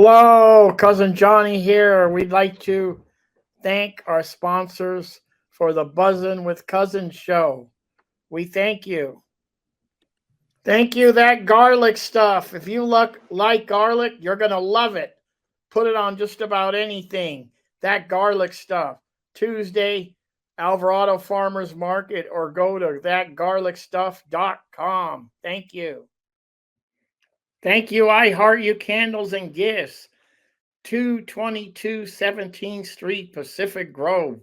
Hello, Cousin Johnny here. We'd like to thank our sponsors for the Buzzin' with Cousins show. We thank you. Thank you, that garlic stuff. If you like garlic, you're going to love it. Put it on just about anything. That garlic stuff. Tuesday, Alvarado Farmers Market, or go to thatgarlicstuff.com. Thank you. Thank you, I Heart You Candles and Gifts. 222 17th Street, Pacific Grove.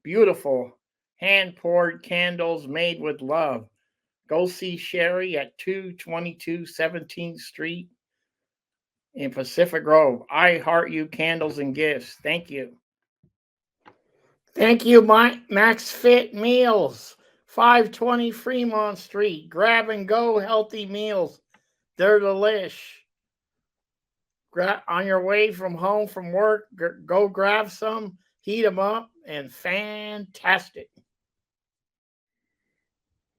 Beautiful hand poured candles made with love. Go see Sherry at 222 17th Street in Pacific Grove. I Heart You Candles and Gifts. Thank you. Thank you, Max Fit Meals, 520 Fremont Street. Grab and go healthy meals. They're delish. On your way from home from work, go grab some, heat them up, and fantastic.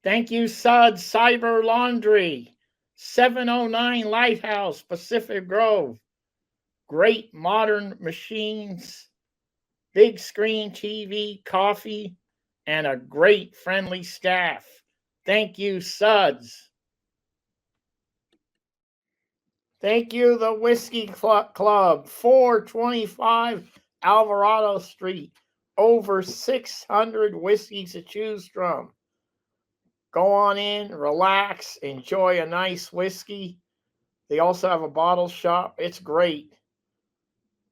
Thank you, Suds Cyber Laundry, 709 Lighthouse, Pacific Grove. Great modern machines, big screen TV, coffee, and a great friendly staff. Thank you, Suds. Thank you, the Whiskey Club, 425 Alvarado Street. Over 600 whiskeys to choose from. Go on in, relax, enjoy a nice whiskey. They also have a bottle shop. It's great.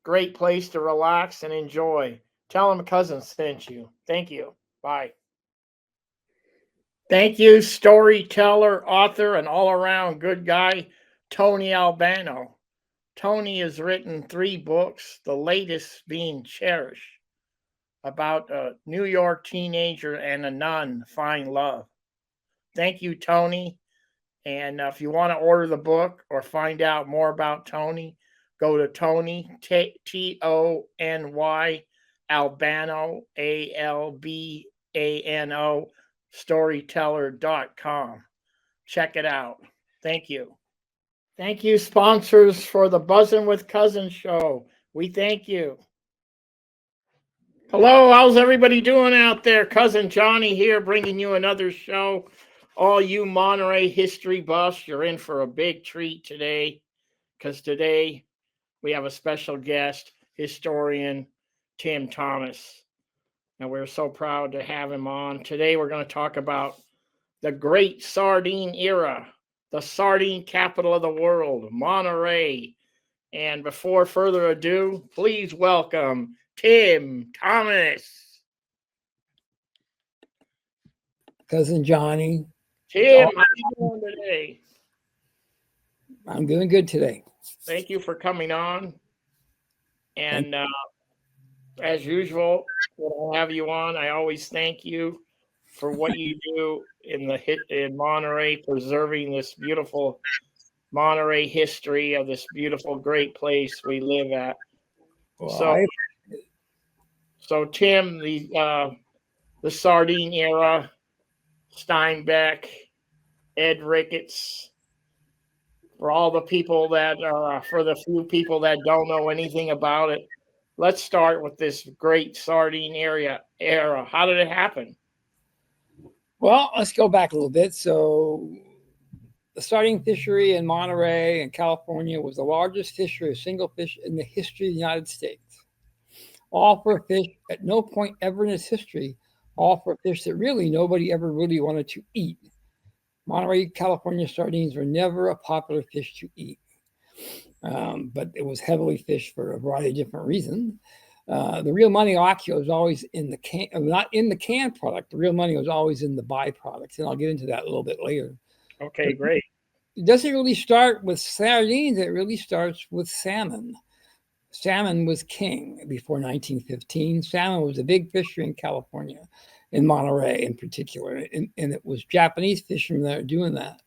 Great place to relax and enjoy. Tell them cousin sent you. Thank you. Bye. Thank you, storyteller, author, and all-around good guy, Tony Albano. Tony has written 3 books, the latest being Cherish, about a New York teenager and a nun find love. Thank you, Tony. And if you want to order the book or find out more about Tony, go to Tony, Tony, Albano, Albano, storyteller.com. Check it out. Thank you. Thank you, sponsors, for the Buzzin' with Cousins show. We thank you. Hello, how's everybody doing out there? Cousin Johnny here, bringing you another show. All you Monterey history buffs, you're in for a big treat today, because today we have a special guest, historian Tim Thomas. And we're so proud to have him on. Today we're going to talk about the great Sardine Era, the sardine capital of the world, Monterey. And before further ado, please welcome Tim Thomas. Cousin Johnny. Tim, how are you doing today? I'm doing good today. Thank you for coming on. And as usual, when I have you on, I always thank you for what you do in Monterey, preserving this beautiful Monterey history of this beautiful, great place we live at. Well, So Tim, the Sardine Era, Steinbeck, Ed Ricketts, for all the people for the few people that don't know anything about it, let's start with this great Sardine era. How did it happen? Well, let's go back a little bit. So the sardine fishery in Monterey and California was the largest fishery of single fish in the history of the United States. All for a fish at no point ever in its history, all for a fish that really nobody ever really wanted to eat. Monterey, California sardines were never a popular fish to eat, but it was heavily fished for a variety of different reasons. The real money actually was always in the can, not in the canned product. The real money was always in the byproducts, and I'll get into that a little bit later. Okay, great. It doesn't really start with sardines. It really starts with salmon. Salmon was king before 1915. Salmon was a big fishery in California, in Monterey in particular, and it was Japanese fishermen that were doing that.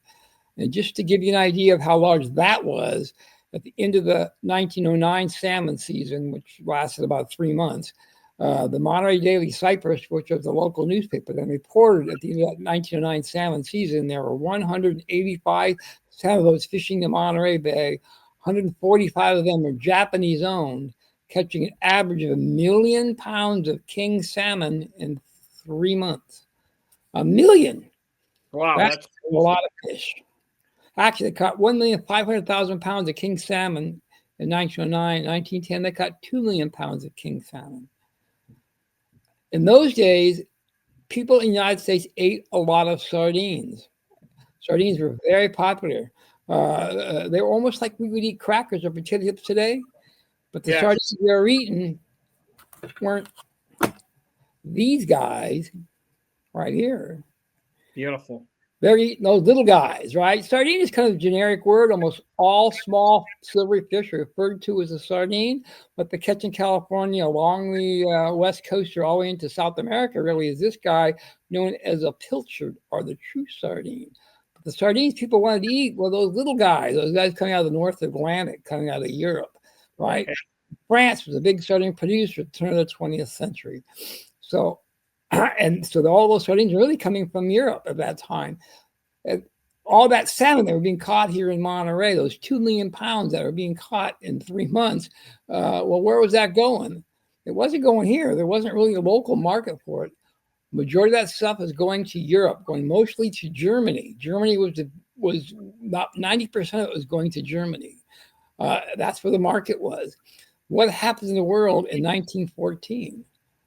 And just to give you an idea of how large that was, at the end of the 1909 salmon season, which lasted about 3 months, the Monterey Daily Cypress, which was the local newspaper, then reported at the end of that 1909 salmon season, there were 185 sailboats fishing the Monterey Bay, 145 of them were Japanese owned, catching an average of 1 million pounds of king salmon in 3 months. 1 million. Wow, That's a lot of fish. Actually, they caught 1,500,000 pounds of king salmon in 1909. In 1910, they caught 2 million pounds of king salmon. In those days, people in the United States ate a lot of sardines. Sardines were very popular. They were almost like we would eat crackers or potato chips today, but the sardines we were eating weren't these guys right here. Beautiful. They're eating those little guys, right? Sardine is kind of a generic word. Almost all small silvery fish are referred to as a sardine. What they catch in California along the west coast or all the way into South America really is this guy known as a pilchard or the true sardine. But the sardines people wanted to eat were those little guys, those guys coming out of the North Atlantic, coming out of Europe, right? Okay. France was a big sardine producer at the turn of the 20th century. So all those sardines are really coming from Europe at that time. And all that salmon that were being caught here in Monterey, those 2 million pounds that were being caught in 3 months, well, where was that going? It wasn't going here. There wasn't really a local market for it. Majority of that stuff is going to Europe, going mostly to Germany. Germany was about 90% of it was going to Germany. That's where the market was. What happened in the world in 1914?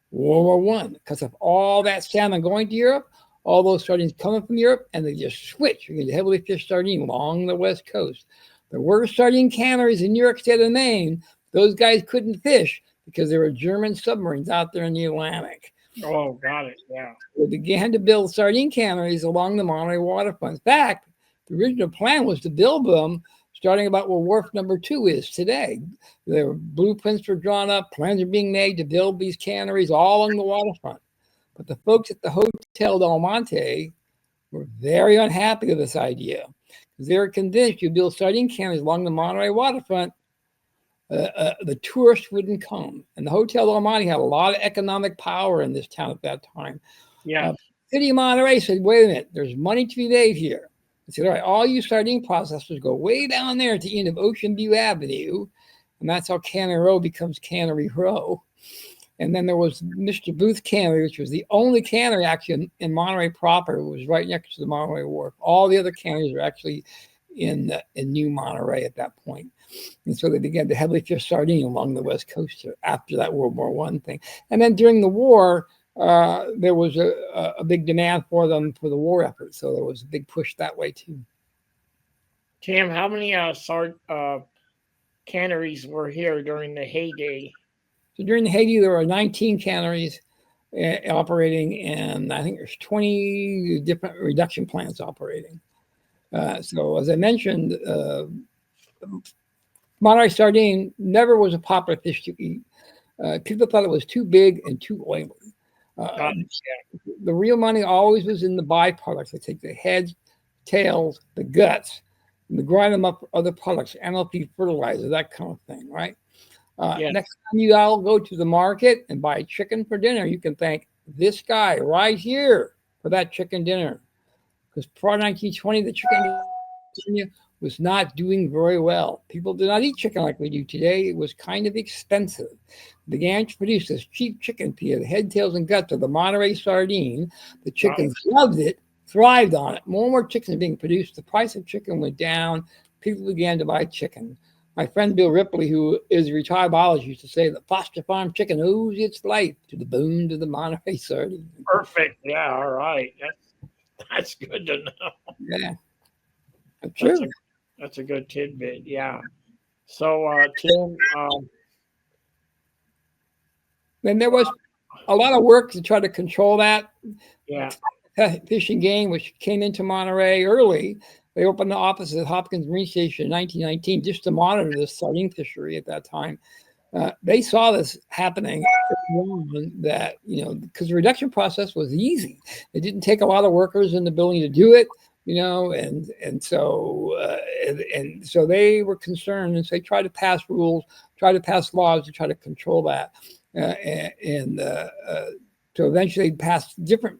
World War I, because of all that salmon going to Europe, all those sardines coming from Europe, and they just switch into heavily fished sardine along the west coast. There were sardine canneries in New York State and Maine. Those guys couldn't fish because there were German submarines out there in the Atlantic. Oh, got it. Yeah. They began to build sardine canneries along the Monterey waterfront. In fact, the original plan was to build them starting about where Wharf Number 2 is today. There were blueprints were drawn up, plans are being made to build these canneries all along the waterfront. But the folks at the Hotel Del Monte were very unhappy with this idea because they were convinced you build sardine canneries along the Monterey waterfront, the tourists wouldn't come. And the Hotel Del Monte had a lot of economic power in this town at that time. Yeah. City of Monterey said, wait a minute, there's money to be made here. They said, all right, all you sardine processors go way down there at the end of Ocean View Avenue. And that's how Cannery Row becomes Cannery Row. And then there was Mr. Booth Cannery, which was the only cannery actually in Monterey proper. It was right next to the Monterey Wharf. All the other canneries were actually in New Monterey at that point. And so they began to heavily fish sardine along the west coast after that World War I thing. And then during the war, there was a big demand for them for the war effort. So there was a big push that way too. Tim, how many canneries were here during the heyday? So during the heyday, there were 19 canneries operating, and I think there's 20 different reduction plants operating. So as I mentioned, Monterey sardine never was a popular fish to eat. People thought it was too big and too oily. The real money always was in the byproducts. They take the heads, tails, the guts, and they grind them up for other products, animal feed fertilizer, that kind of thing, right? Next time you all go to the market and buy chicken for dinner, you can thank this guy right here for that chicken dinner. Because prior to 1920, the chicken was not doing very well. People did not eat chicken like we do today. It was kind of expensive. They began to produce this cheap chicken via the head, tails, and guts of the Monterey sardine. The chickens loved it, thrived on it. More and more chickens being produced. The price of chicken went down. People began to buy chicken. My friend Bill Ripley, who is a retired biologist, used to say that Foster Farm chicken owes its life to the boom to the Monterey sardine. Perfect. Yeah. All right. That's good to know. Yeah. That's true. That's a good tidbit. Yeah. So, Tim. Then there was a lot of work to try to control that. Yeah. Fish and Game, which came into Monterey early. They opened the office at Hopkins Marine Station in 1919 just to monitor this sardine fishery at that time. They saw this happening that, because the reduction process was easy. It didn't take a lot of workers in the building to do it, and so they were concerned, and so they tried to pass rules, try to pass laws to try to control that. So eventually they passed different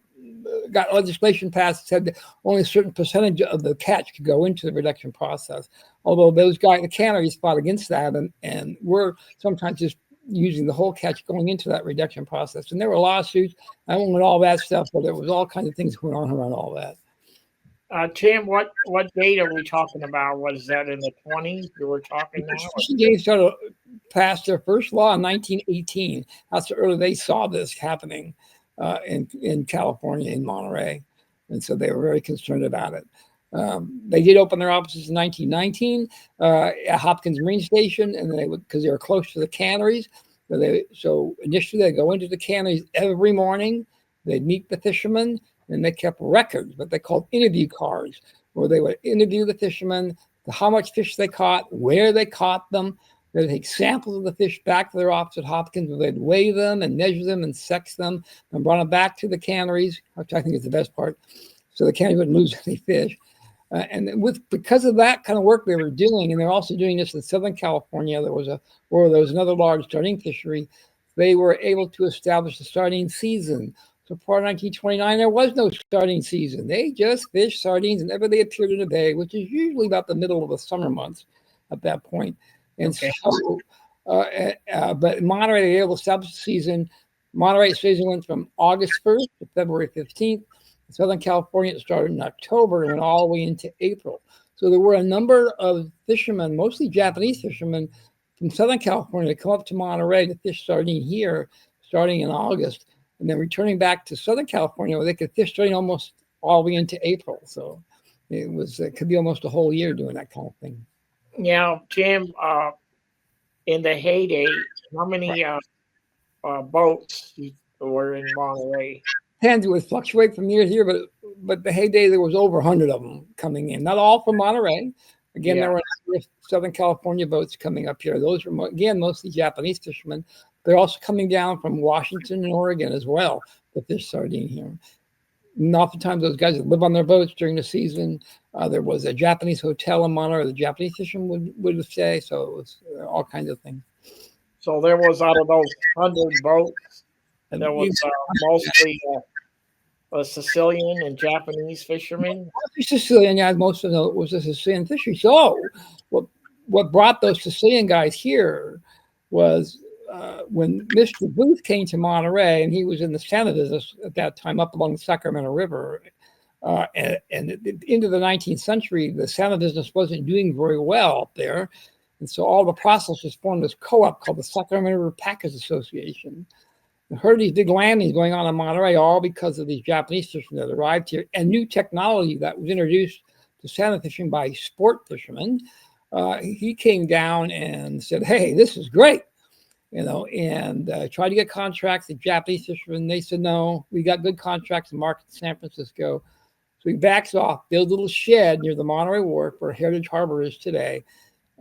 got legislation passed that said that only a certain percentage of the catch could go into the reduction process. Although those guys, the canneries, fought against that, and were sometimes just using the whole catch going into that reduction process. And there were lawsuits. I won't know all that stuff, but there was all kinds of things going on around all that. Tim, what date are we talking about? Was that in the 20s you were talking now? Fishing games started passed their first law in 1918. That's how early they saw this happening in California, in Monterey. And so they were very concerned about it. They did open their offices in 1919 at Hopkins Marine Station, and they would, because they were close to the canneries. So initially they'd go into the canneries every morning. They'd meet the fishermen, and they kept records, what they called interview cards, where they would interview the fishermen, how much fish they caught, where they caught them. They'd take samples of the fish back to their office at Hopkins, where they'd weigh them and measure them and sex them and bring them back to the canneries, which I think is the best part, so the canneries wouldn't lose any fish. And because of that kind of work they were doing, and they're also doing this in Southern California, there was another large sardine fishery. They were able to establish a sardine season. So prior to 1929, there was no sardine season. They just fished sardines whenever they appeared in the bay, which is usually about the middle of the summer months at that point. And okay. But in Monterey, they were able to establish the season. Monterey season went from August 1st to February 15th. In Southern California, it started in October and went all the way into April. So there were a number of fishermen, mostly Japanese fishermen from Southern California, that come up to Monterey to fish sardine here, starting in August, and then returning back to Southern California, where they could fish sardine almost all the way into April. So it could be almost a whole year doing that kind of thing. Now, Tim, in the heyday, how many boats were in Monterey? Depends, it would fluctuate from year to year, but the heyday, there was over 100 of them coming in. Not all from Monterey. Again, there were Southern California boats coming up here. Those were, again, mostly Japanese fishermen. They're also coming down from Washington and Oregon as well to fish sardine here. And oftentimes, those guys would live on their boats during the season. There was a Japanese hotel in Monterey the Japanese fishermen would stay. So it was all kinds of things. So there was, out of those 100 boats, there was mostly Sicilian and Japanese fishermen. Sicilian, yeah, most of it was a Sicilian fishery. So what brought those Sicilian guys here was when Mr. Booth came to Monterey, and he was in the salmon business at that time up along the Sacramento River. And into the 19th century, the salmon business wasn't doing very well up there. And so all the processors formed this co-op called the Sacramento River Packers Association. I heard these big landings going on in Monterey, all because of these Japanese fishermen that arrived here, and new technology that was introduced to salmon fishing by sport fishermen. He came down and said, "Hey, this is great," and tried to get contracts with Japanese fishermen. They said, "No, we got good contracts in market in San Francisco." So he backs off, builds a little shed near the Monterey Wharf where Heritage Harbor is today,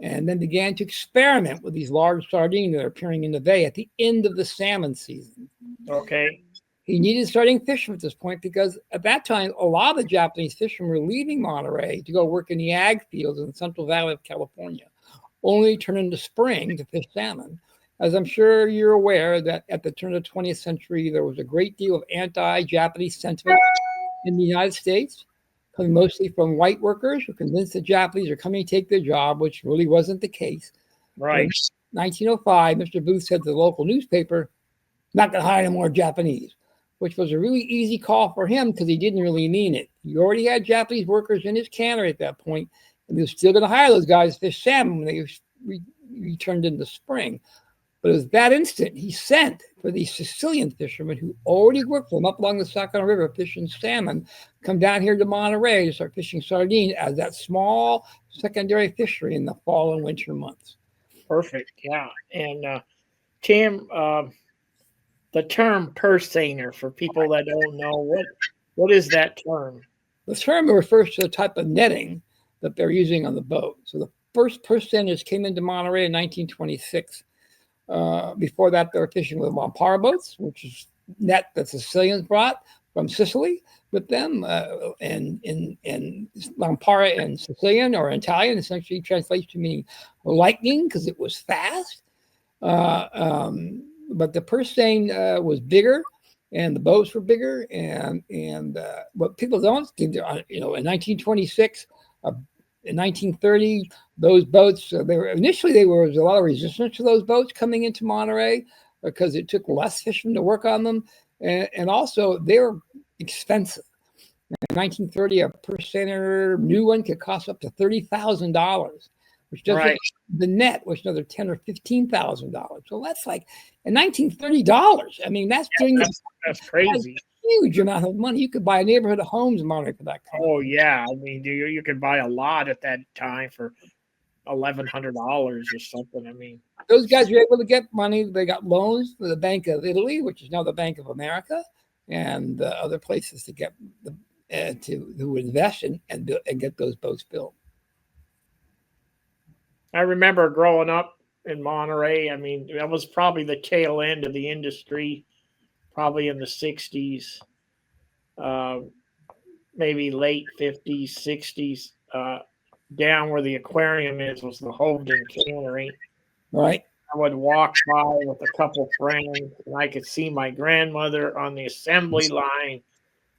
and then began to experiment with these large sardines that are appearing in the bay at the end of the salmon season. Okay. He needed sardine fishermen at this point because at that time, a lot of the Japanese fishermen were leaving Monterey to go work in the ag fields in the Central Valley of California, only to turn into spring to fish salmon. As I'm sure you're aware that at the turn of the 20th century, there was a great deal of anti-Japanese sentiment in the United States, coming mostly from white workers who convinced the Japanese are coming to take their job, which really wasn't the case. Right. In 1905, Mr. Booth said to the local newspaper, "Not going to hire any more Japanese," which was a really easy call for him because he didn't really mean it. He already had Japanese workers in his cannery at that point, and he was still going to hire those guys to fish salmon when they returned in the spring. But it was that instant he sent for these Sicilian fishermen who already worked for him up along the Sacramento River fishing salmon, come down here to Monterey to start fishing sardine as that small secondary fishery in the fall and winter months. Perfect. Yeah. And Tim, the term purse seiner, for people that don't know, what is that term? The term refers to the type of netting that they're using on the boat. So the first purse seiners came into Monterey in 1926. Before that, they were fishing with Lampara boats, which is net that Sicilians brought from Sicily with them. And Lampara in Sicilian or Italian essentially translates to meaning lightning because it was fast. But the purse seine was bigger. and the boats were bigger. And what people don't think, in 1926, in 1930, those boats they were initially there was a lot of resistance to those boats coming into Monterey because it took less fishermen to work on them, and also they were expensive. In 1930, a per center new one could cost up to $30,000, which doesn't Right. the net was another $10,000 or $15,000. So that's like in $1930. I mean, that's doing That's crazy. a huge amount of money. You could buy a neighborhood of homes in Monterey for that kind of Oh money. yeah, I mean, you could buy a lot at that time for $1,100 or something. I mean, Those guys were able to get money. They got loans from the Bank of Italy, which is now the Bank of America, and other places to get to invest in and get those boats built. I remember growing up in Monterey. I mean, that was probably the tail end of the industry, probably in the '60s, uh, maybe late '50s, '60s. Down where the aquarium is was the Hovden Cannery. Right. I would walk by with a couple friends, and I could see my grandmother on the assembly line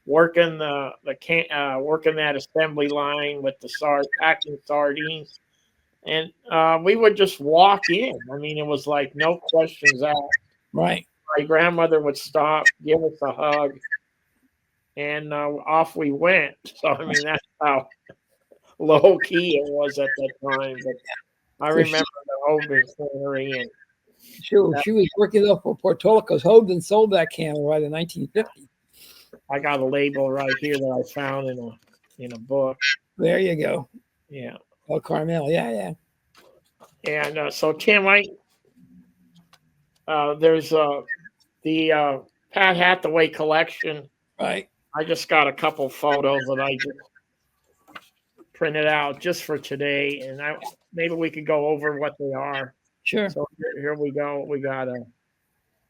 working that assembly line with the packing sardines, and we would just walk in. I mean, it was like no questions asked. Right. My grandmother would stop, give us a hug, and off we went. So I mean, that's how low key it was at that time. But I So remember the Hogan Cannery, and she was working though for Portolicos. Hogan sold that cannery right in 1950. I got a label right here that I found in a book. There you go. Yeah. Oh, Carmel. Yeah, yeah. And so Tim, there's the Pat Hathaway collection. Right. I just got a couple photos that I just printed out just for today, and maybe we could go over what they are. Sure. So here we go. We got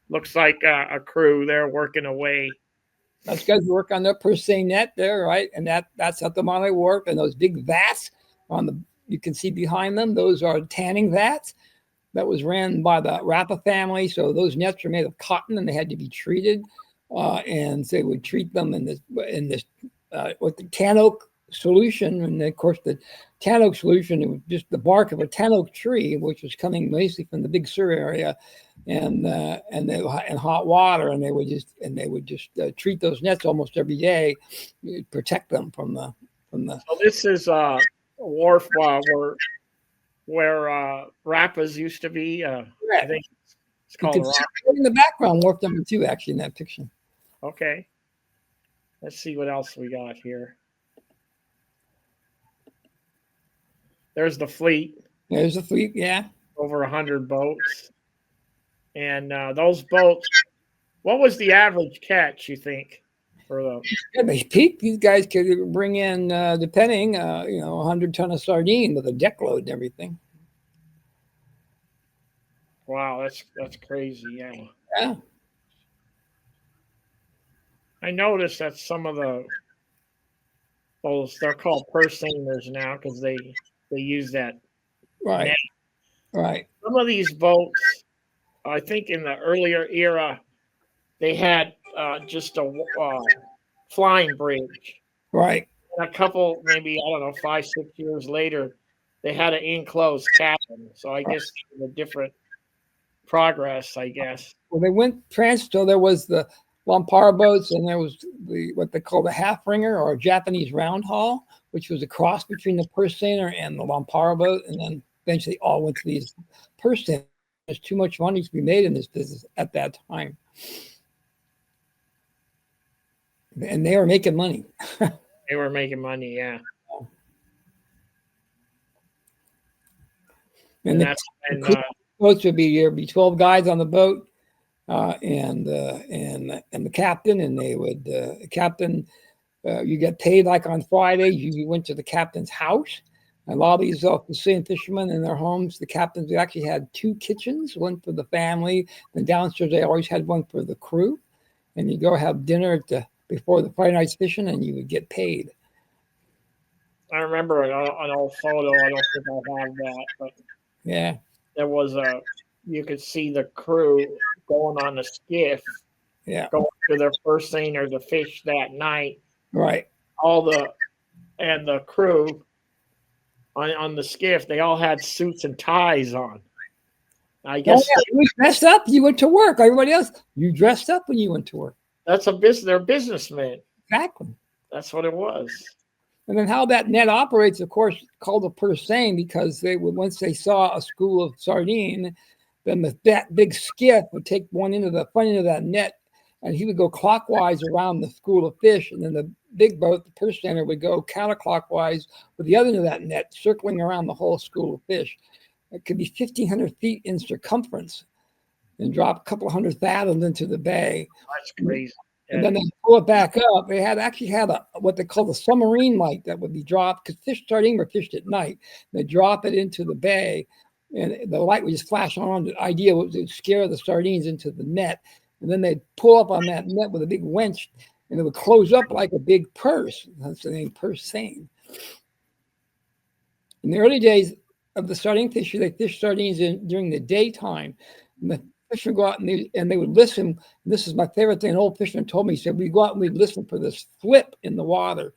looks like a crew there working away. Those guys work on their per se net there, right? And that's at the Monterey Wharf. And those big vats you can see behind them, those are tanning vats. That was ran by the Rappa family. So those nets are made of cotton and they had to be treated. And so they would treat them in this with the tan oak solution. And of course, the tan oak solution, it was just the bark of a tan oak tree, which was coming basically from the Big Sur area, and hot water. And they would just treat those nets almost every day, protect them from the. So this is a wharf where Rappa's used to be. I think it's called in the background, wharf number 2, actually, in that picture. Okay. Let's see what else we got here. There's the fleet. There's the fleet, yeah. Over 100 boats. And those boats, what was the average catch, you think, for the? Yeah, they peak. These guys could bring in, depending, 100 ton of sardine with a deck load and everything. Wow, that's crazy. Yeah. Yeah. I noticed that some of they're called purse seiners now because they use that. Right. net. Right. Some of these boats, I think in the earlier era, they had just a flying bridge. Right. And a couple, maybe, I don't know, 5, 6 years later, they had an enclosed cabin. So I guess the different progress, I guess. Well, they went so there was the Lampara boats, and there was what they call the half ringer or Japanese round haul, which was a cross between the purse seiner and the Lampara boat, and then eventually all went to these purse seiners. There's too much money to be made in this business at that time, and they were making money. They were making money, yeah. And the boats would be 12 guys on the boat, and the captain, and they would captain. You get paid like on Fridays. You went to the captain's house. And a lot of these Brazilian fishermen in their homes, the captains actually had 2 kitchens, one for the family. And downstairs, they always had one for the crew. And you go have dinner before the Friday night's fishing, and you would get paid. I remember an old photo. I don't think I have that, but yeah, there was you could see the crew going on the skiff. Yeah. going to their first thing or the fish that night. Right. All the crew on the skiff, they all had suits and ties on. I Oh, guess yeah. You dressed up. You went to work. Everybody else, you dressed up when you went to work. that's a business. They're businessmen. Exactly. That's what it was. And then how that net operates, of course, called a purse seine, because they would, once they saw a school of sardine, then that big skiff would take one into the front end of that net, and he would go clockwise around the school of fish, and then the big boat, the purse seiner, would go counterclockwise with the other end of that net, circling around the whole school of fish. It could be 1,500 feet in circumference and drop a couple of hundred fathoms into the bay. That's crazy. And then they pull it back up. They actually had what they call the submarine light that would be dropped, because sardine were fished at night. They drop it into the bay, and the light would just flash on. The idea was to scare the sardines into the net, and then they'd pull up on that net with a big winch, and it would close up like a big purse. That's the name, purse seine. In the early days of the sardine fishery, they fished sardines during the daytime. And the fishermen go out and they would listen. This is my favorite thing. An old fisherman told me, he said, we'd go out and we'd listen for this flip in the water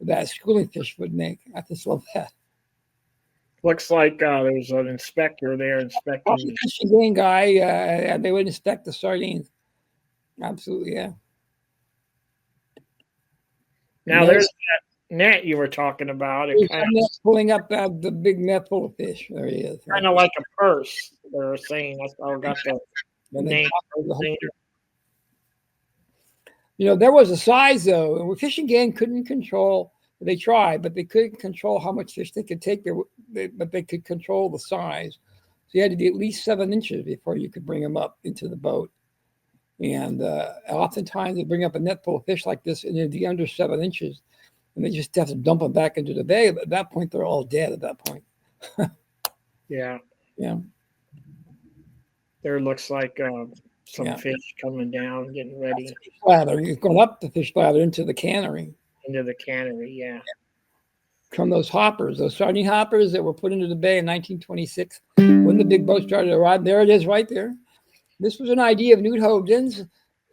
that schooling fish would make. I just love that. Looks like there's an inspector there inspecting. The fishing game guy, and they would inspect the sardines. Absolutely, yeah. Now there's that net you were talking about. It kind of pulling up the big net full of fish. There he is. Kind of like a purse. They're saying that's how I got the name. You know, there was a size though, and fishing game couldn't control. They tried, but they couldn't control how much fish they could take. But they could control the size. So you had to be at least 7 inches before you could bring them up into the boat. And oftentimes they bring up a net full of fish like this, and they'd be under 7 inches, and they just have to dump them back into the bay. But at that point, they're all dead. At that point. Yeah. Yeah. There looks like some fish coming down, getting ready. Ladder. You're going up the fish ladder into the cannery. Into the cannery, yeah. From those hoppers, those sardine hoppers that were put into the bay in 1926, when the big boat started arriving. There it is, right there. This was an idea of Newt Hogan's,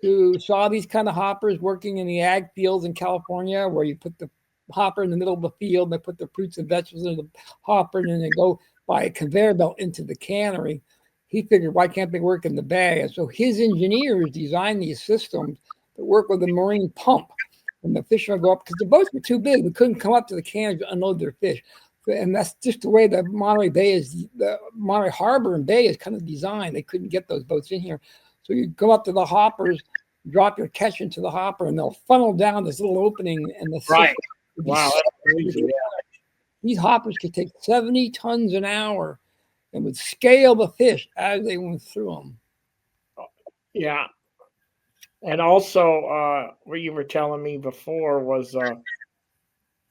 who saw these kind of hoppers working in the ag fields in California, where you put the hopper in the middle of the field, and they put the fruits and vegetables into the hopper, and then they go by a conveyor belt into the cannery. He figured, why can't they work in the bay? And so his engineers designed these systems that work with a marine pump. And the fish would go up, because the boats were too big. They couldn't come up to the cannery to unload their fish. And that's just the way the Monterey Bay is, the Monterey Harbor and Bay is kind of designed. They couldn't get those boats in here. So you go up to the hoppers, drop your catch into the hopper, and they'll funnel down this little opening. And the right. Wow. That's crazy. Yeah. These hoppers could take 70 tons an hour and would scale the fish as they went through them. Yeah. And also, what you were telling me before was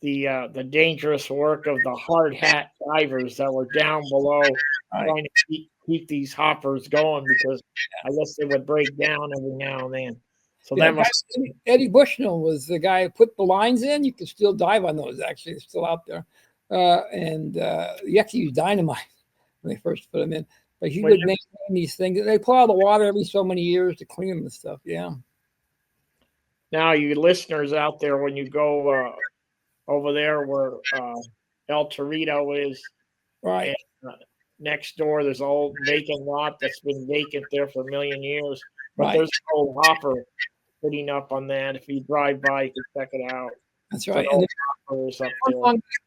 the dangerous work of the hard hat divers that were down below trying to keep these hoppers going, because I guess they would break down every now and then. So that must Eddie Bushnell was the guy who put the lines in. You can still dive on those. Actually, they're still out there, and you have to use dynamite when they first put them in. But he would maintain these things. They pull out of the water every so many years to clean them and stuff. Yeah. Now, you listeners out there, when you go over there where El Torito is, right, and, next door, there's an old vacant lot that's been vacant there for a million years. But right. there's an old hopper putting up on that. If you drive by, you can check it out. That's right. And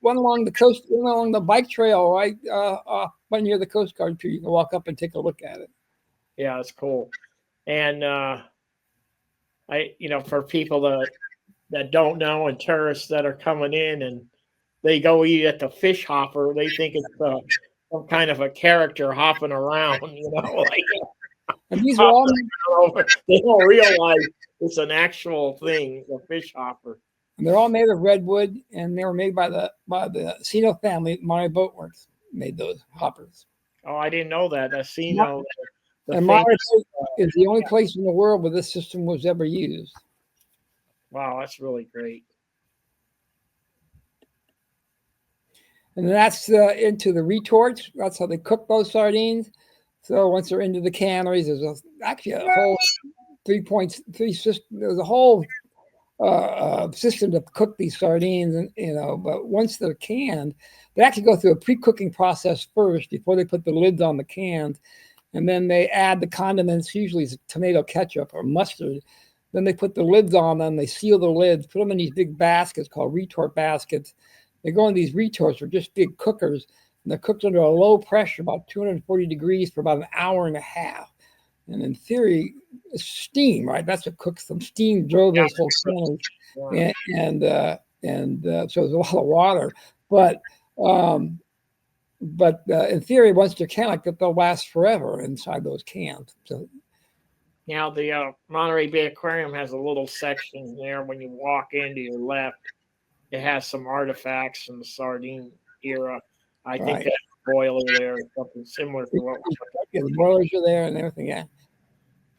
one along the coast, one along the bike trail, right, one near the Coast Guard pier. You can walk up and take a look at it. Yeah, it's cool. And for people that don't know, and tourists that are coming in and they go eat at the fish hopper, they think it's some kind of a character hopping around, like. And these are all, they don't realize it's an actual thing, a fish hopper. And they're all made of redwood, and they were made by the Sino family. Monterey Boat Works made those hoppers. Oh, I didn't know that. That's Sino. And Monterey is the only place in the world where this system was ever used. Wow, that's really great. And that's into the retorts. That's how they cook those sardines. So once they're into the canneries, there's actually a whole 3.3 system. There was a whole system to cook these sardines, and but once they're canned, they actually go through a pre-cooking process first before they put the lids on the cans, and then they add the condiments, usually it's tomato ketchup or mustard. Then they put the lids on them, they seal the lids, put them in these big baskets called retort baskets. They go in these retorts, or just big cookers, and they're cooked under a low pressure, about 240 degrees, for about an hour and a half. And in theory, steam, right? That's what cooks them. Steam drove those whole caners, so there's a lot of water. But in theory, once they're canned like that, they'll last forever inside those cans. So now the Monterey Bay Aquarium has a little section there. When you walk in to your left, it has some artifacts from the Sardine era. I think that boiler there is something similar to what the boilers are there and everything. Yeah,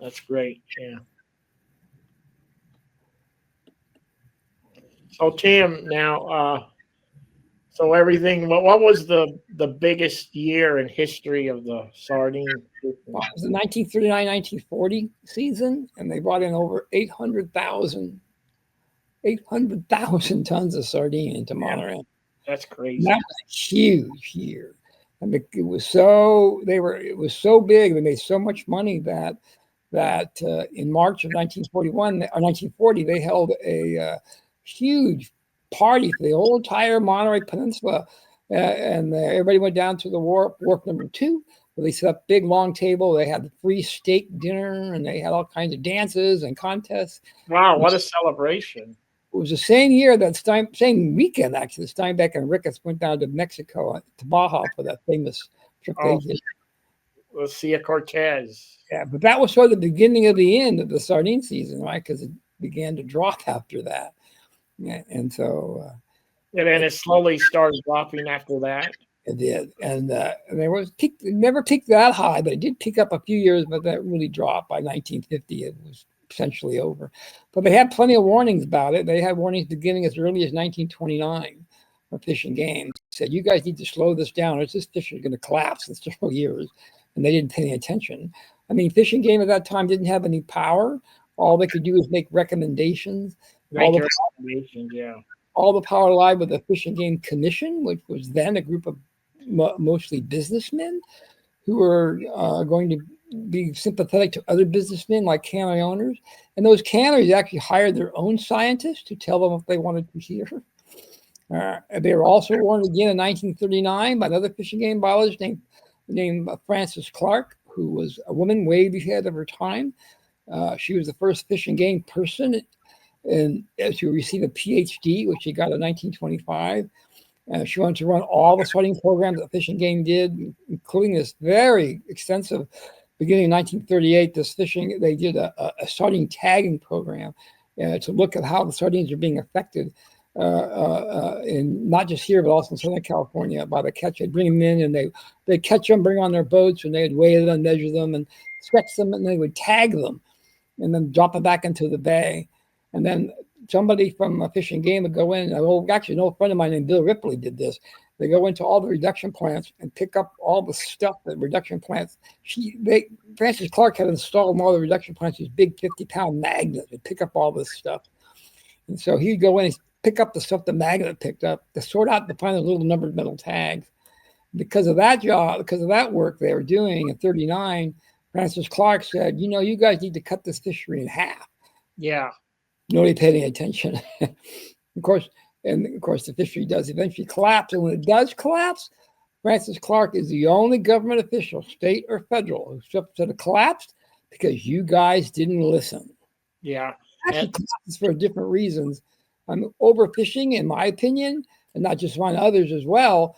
that's great. Yeah. So Tim, now, so everything. What was the biggest year in history of the sardine? Well, it was the 1939-1940 season, and they brought in over 800,000 tons of sardine into Monterey. That's crazy. And that was a huge year. I mean, it was so big. They made so much money that in March of 1941 or 1940, they held a huge party for the whole entire Monterey Peninsula, and everybody went down to the wharf number 2. Where they set up big long table. They had the free steak dinner, and they had all kinds of dances and contests. Wow, what a celebration! It was the same year, same weekend, actually. Steinbeck and Ricketts went down to Mexico, to Baja, for that famous trip they did. Lucia Cortez. Yeah, but that was sort of the beginning of the end of the sardine season, right? Because it began to drop after that. Yeah, and so... and then it slowly started dropping after that. It did, and there was it never peaked that high, but it did peak up a few years. But that really dropped by 1950. It was essentially over. But they had plenty of warnings about it. They had warnings beginning as early as 1929 for Fish and Game. Said, you guys need to slow this down, or this fish is going to collapse in several years. And they didn't pay any attention. I mean, Fish and Game at that time didn't have any power. All they could do was make recommendations. All the power lied with the Fish and Game Commission, which was then a group of mostly businessmen who were going to be sympathetic to other businessmen like cannery owners. And those canneries actually hired their own scientists to tell them what they wanted to hear. They were also warned again in 1939 by another fish and game biologist named Frances Clark, who was a woman way ahead of her time. She was the first fish and game person to receive a PhD, which she got in 1925. She wanted to run all the sardine programs that Fish and Game did, including this very extensive, beginning in 1938, they did a sardine tagging program to look at how the sardines are being affected, in not just here, but also in Southern California by the catch. They'd bring them in, and they'd catch them, bring on their boats, and they'd weigh them, measure them, and sketch them, and they would tag them, and then drop them back into the bay. And then somebody from Fish and Game would go in. Actually, an old friend of mine named Bill Ripley did this. They go into all the reduction plants and pick up all the stuff that reduction plants. Frances Clark had installed in all the reduction plants these big 50-pound magnets and pick up all this stuff. And so he'd go in and pick up the stuff the magnet picked up to sort out to find the little numbered metal tags. Because of that work they were doing in 1939, Frances Clark said, you guys need to cut this fishery in half. Yeah. Nobody paid any attention. Of course, the fishery does eventually collapse. And when it does collapse, Frances Clark is the only government official, state or federal, who said it collapsed because you guys didn't listen. Yeah. Actually, collapses for different reasons. Overfishing, in my opinion, and not just one, others as well.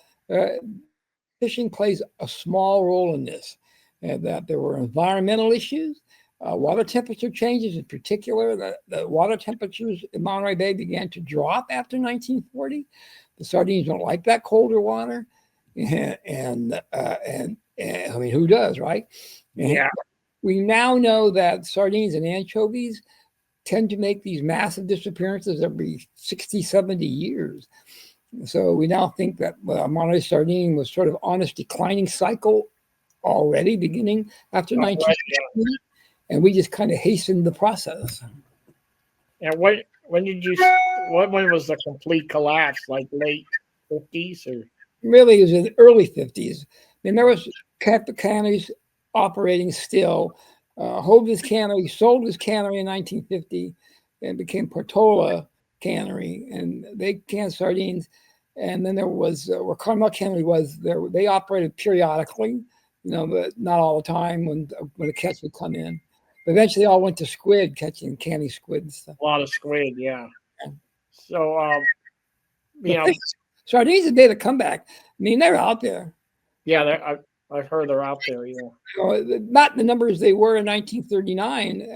Fishing plays a small role in this. That there were environmental issues. Water temperature changes, in particular, the water temperatures in Monterey Bay began to drop after 1940. The sardines don't like that colder water, and I mean, who does, right? Yeah. We now know that sardines and anchovies tend to make these massive disappearances every 60, 70 years. So we now think that Monterey sardine was sort of on its declining cycle already, beginning after 1960. and we just kind of hastened the process. And when was the complete collapse? Like late 50s or? Really, it was in the early 50s. I mean, there was canneries operating still. Hovis Cannery sold his cannery in 1950 and became Portola Cannery, and they canned sardines. And then there was where Carmel Cannery was there. They operated periodically, but not all the time when the catch would come in. But eventually, all went to squid catching, canning squid and stuff. A lot of squid, yeah. So, sardines have made a comeback. I mean, they're out there. Yeah, I've heard they're out there. Yeah, not the numbers they were in 1939.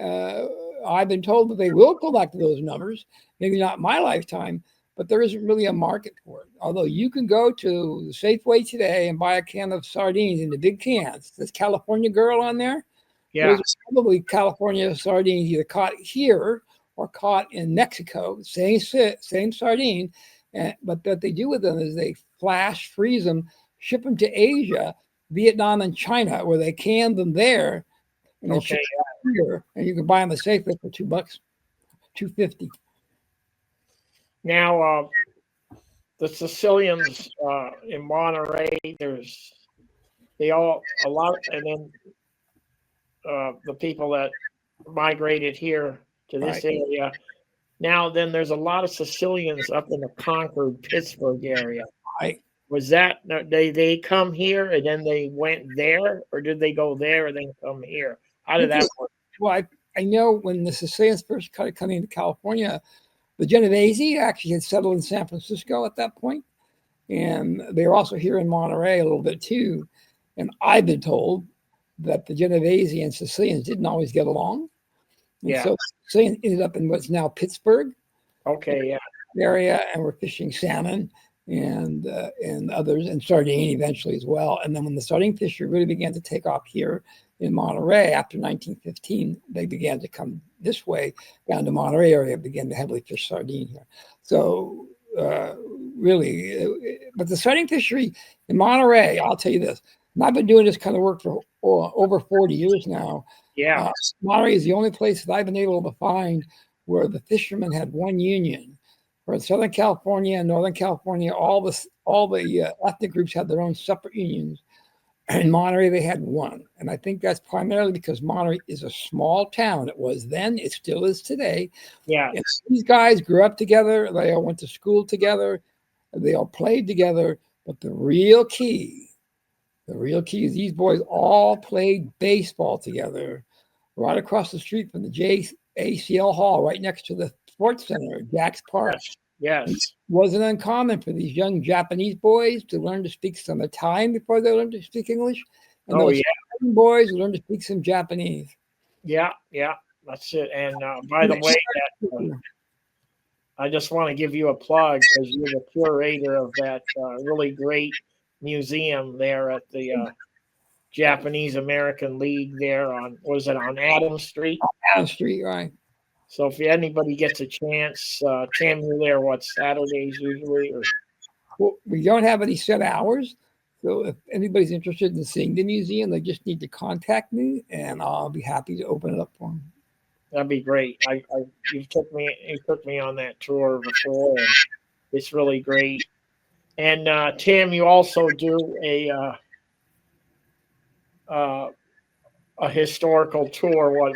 I've been told that they will go back to those numbers. Maybe not in my lifetime, but there isn't really a market for it. Although you can go to the Safeway today and buy a can of sardines in the big cans. There's California Girl on there. Yeah. Those are probably California sardines either caught here or caught in Mexico. Same sardine. But what they do with them is they flash freeze them, ship them to Asia, Vietnam, and China, where they can them there, and then ship them here, and you can buy them at Safeway for $2, $2.50. Now, the Sicilians in Monterey, and then the people that migrated here to this area. Now, then there's a lot of Sicilians up in the Concord, Pittsburgh area. Right. Was that they come here and then they went there, or did they go there and then come here? How did that work? Well, I know when the Sicilians first started coming to California, the Genovese actually had settled in San Francisco at that point, and they were also here in Monterey a little bit too. And I've been told that the Genovese and Sicilians didn't always get along. And so Sicilians ended up in what's now Pittsburgh. Okay, yeah. Area, and we're fishing salmon and others, and sardine eventually as well. And then when the sardine fishery really began to take off here in Monterey after 1915, they began to come this way down to Monterey area, began to heavily fish sardine here. So really, but the sardine fishery in Monterey, I'll tell you this, and I've been doing this kind of work for over 40 years now. Yeah. Monterey is the only place that I've been able to find where the fishermen had one union. For Southern California and Northern California, all the ethnic groups had their own separate unions. In Monterey, they had one. And I think that's primarily because Monterey is a small town. It was then, it still is today. Yeah. And these guys grew up together. They all went to school together. They all played together. But the real key is these boys all played baseball together right across the street from the JACL Hall, right next to the Sports Center, Jack's Park. Yes. It wasn't uncommon for these young Japanese boys to learn to speak some Italian before they learned to speak English. And those boys learned to speak some Japanese. Yeah, that's it. And by the way, I just want to give you a plug because you're the curator of that really great museum there at the Japanese American League there on Adams Street? Adams Street, right. So if anybody gets a chance, Tim, you're there, Saturdays usually? Well, we don't have any set hours. So if anybody's interested in seeing the museum, they just need to contact me, and I'll be happy to open it up for them. That'd be great. You took me on that tour before, and it's really great. And Tim, you also do a historical tour. One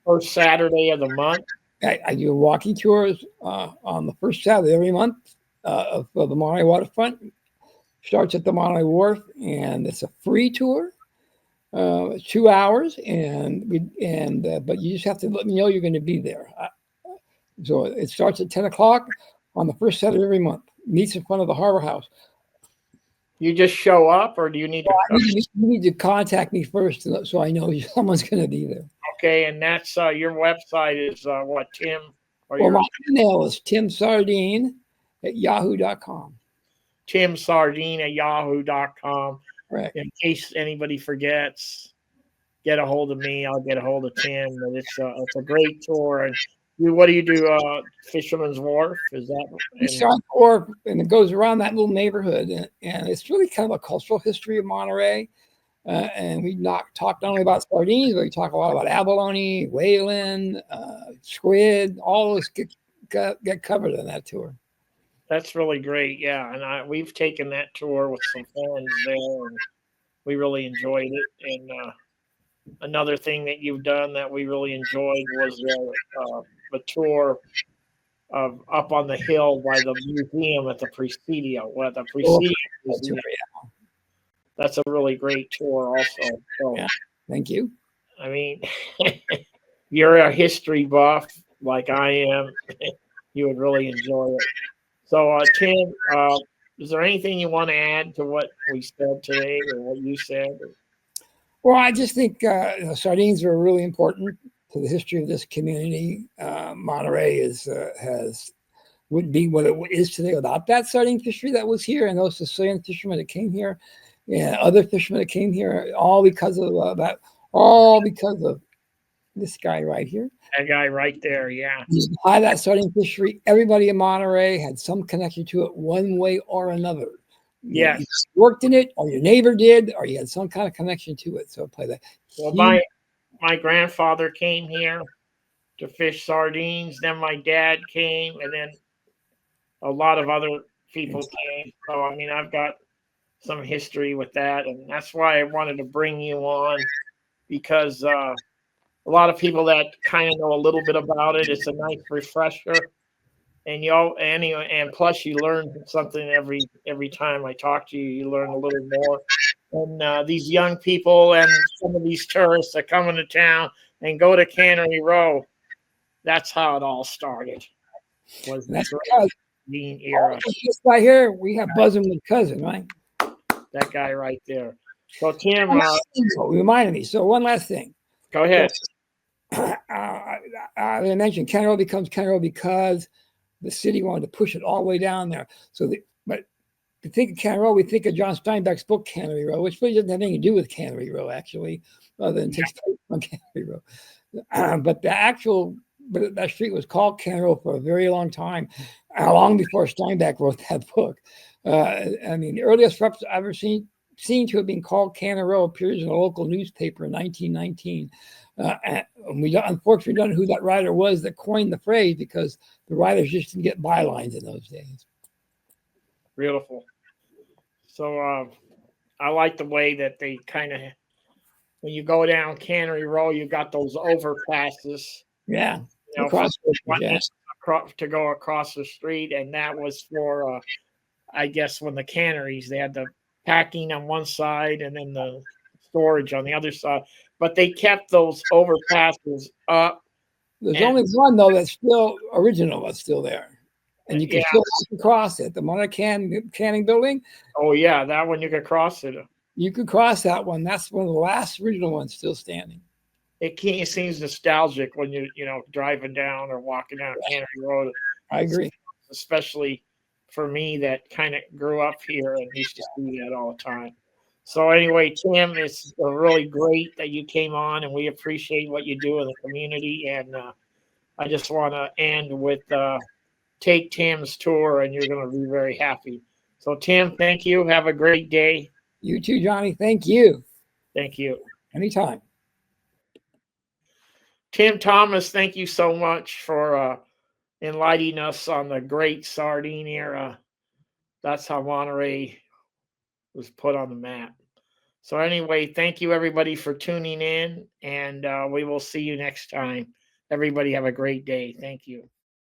first Saturday of the month? I do walking tours on the first Saturday every month of the Monterey waterfront. Starts at the Monterey Wharf, and it's a free tour, 2 hours, but you just have to let me know you're going to be there. So it starts at 10 o'clock on the first Saturday every month. Meets in front of the Harbor House. You just show up, or do you need to? You need to contact me first, so I know someone's going to be there. Okay, and that's your website is what, Tim? My email is timsardine@yahoo.com. timsardine@yahoo.com. Right. In case anybody forgets, get a hold of me. I'll get a hold of Tim. But it's a great tour. And what do you do? Fisherman's Wharf? Is that? Wharf, and it goes around that little neighborhood, and it's really kind of a cultural history of Monterey. And we talk not only about sardines, but we talk a lot about abalone, whaling, squid. All those get covered in that tour. That's really great. Yeah, and we've taken that tour with some friends there, and we really enjoyed it. And another thing that you've done that we really enjoyed was the tour of up on the hill by the museum at the Presidio. Well, the Presidio Museum. That's a really great tour, also. So, yeah, thank you. I mean, you're a history buff like I am. You would really enjoy it. So, Tim, is there anything you want to add to what we said today or what you said? Well, I just think sardines are really important to the history of this community. Monterey wouldn't be what it is today without that sardine fishery that was here and those Sicilian fishermen that came here, and other fishermen that came here, all because of this guy right here. That guy right there, yeah. By that sardine fishery, everybody in Monterey had some connection to it one way or another. Yeah, you worked in it, or your neighbor did, or you had some kind of connection to it. So play that. Well, my grandfather came here to fish sardines. Then my dad came, and then a lot of other people came. So I mean, I've got some history with that, and that's why I wanted to bring you on, because a lot of people that kind of know a little bit about it. It's a nice refresher, and anyway, and plus you learn something every time I talk to you. You learn a little more. And these young people and some of these tourists that come into town and go to Cannery Row, that's how it all started. Was the Sardine Era. This guy here, we have Buzzing with Cousin, right? That guy right there. So Tim, reminded me. So one last thing. Go ahead. I mentioned Cannery Row becomes Cannery Row because the city wanted to push it all the way down there. But to think of Cannery Row, we think of John Steinbeck's book Cannery Row, which really doesn't have anything to do with Cannery Row, actually, other than takes place on Cannery Row. But that street was called Cannery Row for a very long time, long before Steinbeck wrote that book. I mean, the earliest reference I've ever seen to have been called Cannery Row appears in a local newspaper in 1919. And we unfortunately don't know who that writer was that coined the phrase, because the writers just didn't get bylines in those days. Beautiful. So I like the way that they kind of, when you go down Cannery Row, you got those overpasses. Yeah. You know, to go across the street, and that was for, I guess, when the canneries, they had the packing on one side and then the storage on the other side. But they kept those overpasses up. There's only one though that's still original, that's still there, and you can still cross it. The Monterey Canning Building. Oh yeah, that one you could cross it. You could cross that one. That's one of the last original ones still standing. It seems nostalgic when you're driving down or walking down Cannery Road. I agree, especially for me that kind of grew up here and used to see that all the time. So anyway, Tim, it's really great that you came on, and we appreciate what you do in the community. And I just want to end with take Tim's tour, and you're going to be very happy. So Tim, thank you. Have a great day. You too, Johnny. Thank you. Thank you. Anytime. Tim Thomas, thank you so much for enlightening us on the great Sardine Era. That's how Monterey was put on the map. So anyway, thank you everybody for tuning in, and we will see you next time. Everybody have a great day. Thank you.